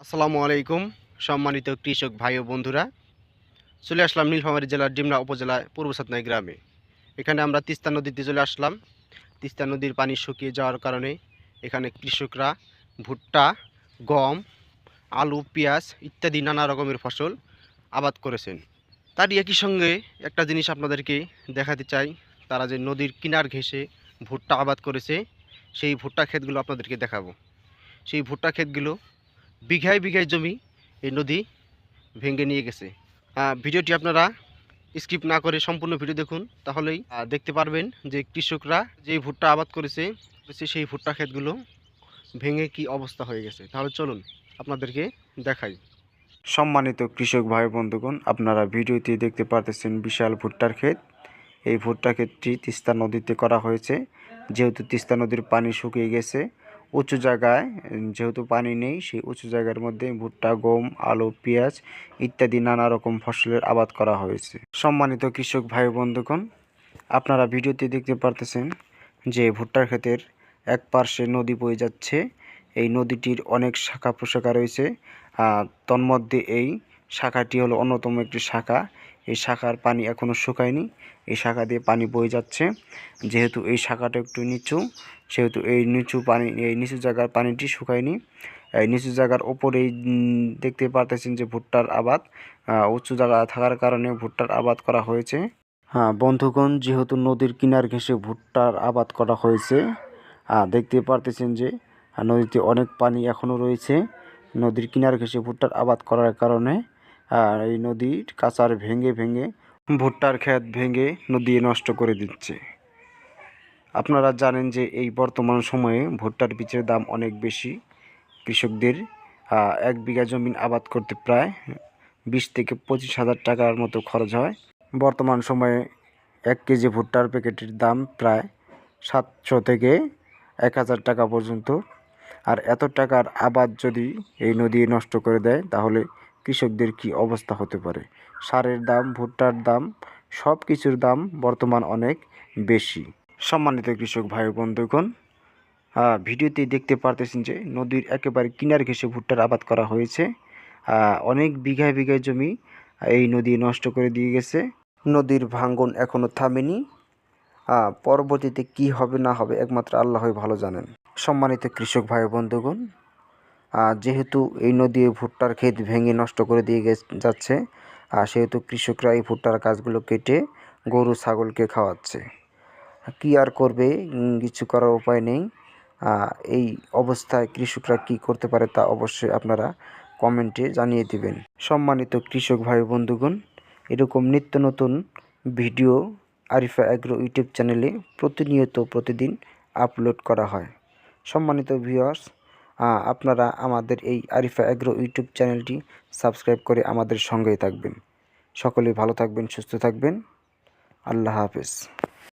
আসসালামু আলাইকুম সম্মানিত কৃষক ভাই ও বন্ধুরা। চলে আসলাম নীলফামারী জেলার ডিমনা উপজেলায় পূর্ব সাতনাই গ্রামে। এখানে আমরা তিস্তা নদীতে চলে আসলাম। তিস্তা নদীর পানি শুকিয়ে যাওয়ার কারণে এখানে কৃষকরা ভুট্টা, গম, আলু, পেঁয়াজ ইত্যাদি নানা রকমের ফসল আবাদ করেছেন। তার একই সঙ্গে একটা জিনিস আপনাদেরকে দেখাতে চাই, তারা যে নদীর কিনার ঘেঁষে ভুট্টা আবাদ করেছে সেই ভুট্টা ক্ষেতগুলো আপনাদেরকে দেখাবো। সেই ভুট্টা ক্ষেতগুলো বিঘায় বিঘায় জমি এই নদী ভেঙে নিয়ে গেছে। ভিডিওটি আপনারা স্কিপ না করে সম্পূর্ণ ভিডিও দেখুন, তাহলেই দেখতে পারবেন যে কৃষকরা যেই ভুট্টা আবাদ করেছে সেই ভুট্টা ক্ষেতগুলো ভেঙে কি অবস্থা হয়ে গেছে। তাহলে চলুন আপনাদেরকে দেখাই। সম্মানিত কৃষক ভাই বন্ধুগণ, আপনারা ভিডিওতে দেখতে পারতেছেন বিশাল ভুট্টার ক্ষেত। এই ভুট্টা ক্ষেতটি তিস্তা নদীতে করা হয়েছে। যেহেতু তিস্তা নদীর পানি শুকিয়ে গেছে, উঁচু জায়গায় যেহেতু পানি নেই, সেই উঁচু জায়গার মধ্যে ভুট্টা, গম, আলু, পেঁয়াজ ইত্যাদি নানা রকম ফসলের আবাদ করা হয়েছে। সম্মানিত কৃষক ভাই বন্ধুগণ, আপনারা ভিডিওতে দেখতে পারতেছেন যে ভুট্টার ক্ষেতের এক পার্শ্বে নদী বয়ে যাচ্ছে। এই নদীটির অনেক শাখা প্রশাখা রয়েছে। তন্মধ্যে এই শাখাটি হলো অন্যতম একটি শাখা। এই শাখার পানি এখনও শুকায়নি। এই শাখা দিয়ে পানি বয়ে যাচ্ছে। যেহেতু এই শাখাটা একটু নিচু, সেহেতু এই নিচু জায়গার পানিটি শুকায়নি। এই নিচু জায়গার ওপরেই দেখতে পারতেছেন যে ভুট্টার আবাদ, উঁচু জায়গা থাকার কারণে ভুট্টার আবাদ করা হয়েছে। বন্ধুগণ, যেহেতু নদীর কিনার ঘেঁষে ভুট্টার আবাদ করা হয়েছে, দেখতে পারতেছেন যে নদীতে অনেক পানি এখনও রয়েছে। নদীর কিনার ঘেঁষে ভুট্টার আবাদ করার কারণে এই নদীর কাচার ভেঙে ভেঙে ভুট্টার ক্ষেত ভেঙে নদী নষ্ট করে দিচ্ছে। আপনারা জানেন যে এই বর্তমান সময়ে ভুট্টার বীজের দাম অনেক বেশি। কৃষকদের 1 বিঘা জমি আবাদ করতে প্রায় 20 থেকে 25,000 টাকার মতো খরচ হয়। বর্তমান সময়ে 1 কেজি ভুট্টার প্যাকেটের দাম প্রায় 700 থেকে 1000 টাকা পর্যন্ত। আর এত টাকার আবাদ যদি এই নদী নষ্ট করে দেয়, তাহলে কৃষকদের কি অবস্থা হতে পারে। সারের দাম, ভুট্টার দাম, সব কিছুর দাম বর্তমান অনেক বেশি। সম্মানিত কৃষক ভাই বন্ধুগণ, ভিডিওতে দেখতে পারতেছেন যে নদীর একেবারে কিনার ঘেঁষে ভুট্টার আবাদ করা হয়েছে। অনেক বিঘায় বিঘায় জমি এই নদী নষ্ট করে দিয়ে গেছে। নদীর ভাঙ্গন এখনও থামেনি। পরবর্তীতে কি হবে না হবে একমাত্র আল্লাহই ভালো জানেন। সম্মানিত কৃষক ভাই বন্ধুগণ, যেহেতু এই নদী ভুট্টার ক্ষেত ভেঙে নষ্ট করে দিয়ে যাচ্ছে, সেহেতু কৃষকরা এই ভুট্টার গাছগুলো কেটে গরু ছাগলকে খাওয়াচ্ছে। কি আর করবে, কিছু করার উপায় নেই। এই অবস্থায় কৃষকরা কি করতে পারে তা অবশ্যই আপনারা কমেন্টে জানিয়ে দিবেন। সম্মানিত কৃষক ভাই বন্ধুগণ, এরকম নিত্য নতুন ভিডিও আরিফা অ্যাগ্রো ইউটিউব চ্যানেলে প্রতিদিন আপলোড করা হয়। সম্মানিত ভিউয়ার্স, আপনারা আমাদের এই আরিফা অ্যাগ্রো ইউটিউব চ্যানেলটি সাবস্ক্রাইব করে আমাদের সঙ্গেই থাকবেন। সকলেই ভালো থাকবেন, সুস্থ থাকবেন। আল্লাহ হাফেজ।